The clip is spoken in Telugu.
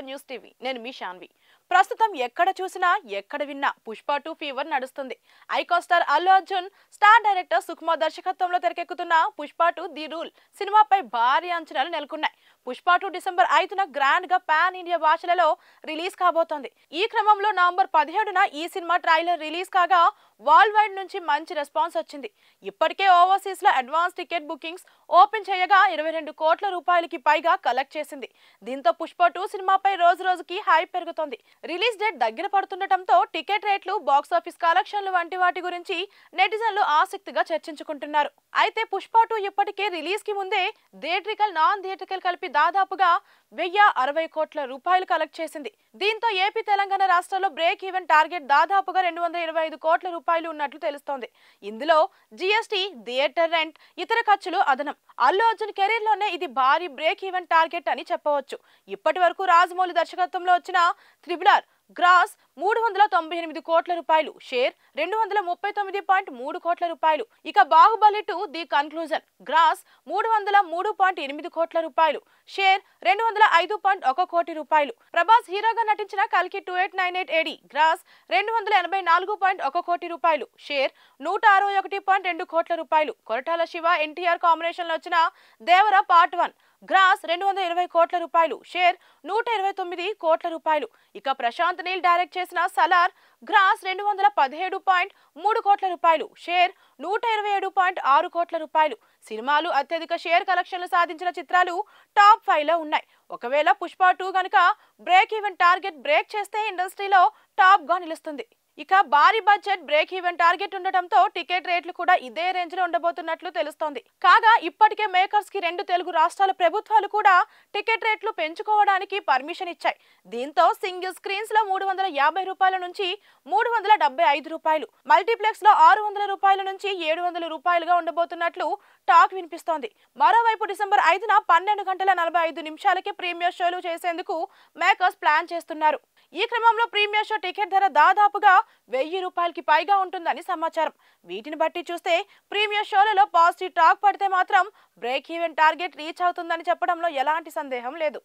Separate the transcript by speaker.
Speaker 1: టు న్యూస్ టీవీ నేను మీ శాన్వి. ప్రస్తుతం ఎక్కడ చూసినా ఎక్కడ విన్నా పుష్ప 2 ఫీవర్ నడుస్తుంది. Icon star Allu Arjun, star director Sukumar దర్శకత్వంలో తెరకెక్కుతున్న పుష్ప 2 ది రూల్ సినిమాపై భారీ అంచనాలు నెలకొన్నాయి. పుష్ప 2 డిసెంబర్ 5న గ్రాండ్ గా పాన్ ఇండియా భాషలలో రిలీజ్ కాబోతోంది. ఈ క్రమంలో నవంబర్ 17న ఈ సినిమా ట్రైలర్ రిలీజ్ కాగా వరల్డ్ వైడ్ నుంచి మంచి రెస్పాన్స్ వచ్చింది. ఇప్పటికే ఓవర్సీస్ లో అడ్వాన్స్ టికెట్ బుకింగ్స్ ఓపెన్ చేయగా 22 కోట్ల రూపాయలకి పైగా కలెక్ట్ చేసింది. దీంతో పుష్ప 2 సినిమాపై రోజు రోజుకి హైప్ పెరుగుతోంది. రిలీజ్ డేట్ దగ్గర పడుతుండటంతో టికెట్ రేట్లు, బాక్సాఫీస్ కలెక్షన్లు వంటి వాటి గురించి నెటిజన్లు ఆసక్తిగా చర్చించుకుంటున్నారు. అయితే పుష్ప 2 ఇప్పటికే రిలీజ్ కి ముందే థియేట్రికల్, నాన్ థియేట్రికల్ కలిపి దాదాపుగా 1060 కోట్ల రూపాయలు కలెక్ట్ చేసింది. దీంతో ఏపీ, తెలంగాణ రాష్ట్రాల్లో బ్రేక్ ఈవెన్ టార్గెట్ దాదాపుగా 225 కోట్ల రూపాయలు ఉన్నట్లు తెలుస్తోంది. ఇందులో జీఎస్టీ, థియేటర్ రెంట్, ఇతర ఖర్చులు అదనం. అల్లు అర్జున్ కెరీర్ లోనే ఇది భారీ బ్రేక్ ఈవెన్ టార్గెట్ అని చెప్పవచ్చు. ఇప్పటి వరకు రాజమౌళి దర్శకత్వంలో వచ్చిన త్రిబుల్ ఆర్ గ్రాస్ 398 కోట్ల రూపాయలు, షేర్ 239.3 కోట్ల రూపాయలు. ఇక బాహుబలి 2 ది కన్క్లూజన్ గ్రాస్ 303.8 కోట్ల రూపాయలు, షేర్ 205.1 కోటి రూపాయలు. ప్రభాస్ హీరోగా నటించిన కల్కి 2898 AD గ్రాస్ 284.1 కోటి రూపాయలు, షేర్ 161.2 కోట్ల రూపాయలు. కొరటాల శివ, ఎన్టీఆర్ కాంబినేషన్ లో వచ్చిన దేవర పార్ట్ 1 గ్రాస్ 220 కోట్ల రూపాయలు, షేర్ 129 కోట్ల రూపాయలు. ఇక ప్రశాంత్ నీల్ డైరెక్ట్ చేసిన సలార్ గ్రాస్ 217.3 కోట్ల రూపాయలు, షేర్ 127.6 కోట్ల రూపాయలు. సినిమాలు అత్యధిక షేర్ కలెక్షన్లు సాధించిన చిత్రాలు టాప్ 5లో ఉన్నాయి. ఒకవేళ పుష్ప 2 గనుక బ్రేక్ ఈవెన్ టార్గెట్ బ్రేక్ చేస్తే ఇండస్ట్రీలో టాప్ గా నిలుస్తుంది. ఇక భారీ బడ్జెట్ బ్రేక్ ఈవెన్ టార్గెట్ ఉండటంతో టికెట్ రేట్లు కూడా ఇదే రేంజ్ లో ఉండబోతున్నట్లు తెలుస్తోంది. కాగా ఇప్పటికే మేకర్స్ కి 2 తెలుగు రాష్ట్రాల ప్రభుత్వాలు కూడా టికెట్ రేట్లు పెంచుకోవడానికి పర్మిషన్ ఇచ్చాయి. దీంతో సింగిల్ స్క్రీన్స్ లో 350 రూపాయల నుంచి 375 రూపాయలు, మల్టీప్లెక్స్ లో 600 రూపాయల నుంచి 700 రూపాయలుగా ఉండబోతున్నట్లు టాక్ వినిపిస్తోంది. మరోవైపు డిసెంబర్ 5న 12 గంటల 45 నిమిషాలకి ప్రీమియర్ షోలు చేసేందుకు మేకర్స్ ప్లాన్ చేస్తున్నారు. ఈ క్రమంలో ప్రీమియర్ షో టికెట్ ధర దాదాపుగా 1000 రూపాయలకి పైగా ఉంటుందని సమాచారం. వీటిని బట్టి చూస్తే ప్రీమియర్ షోలలో పాజిటివ్ టాక్ పడితే మాత్రం బ్రేక్ ఈవెన్ టార్గెట్ రీచ్ అవుతుందని చెప్పడంలో ఎలాంటి సందేహం లేదు.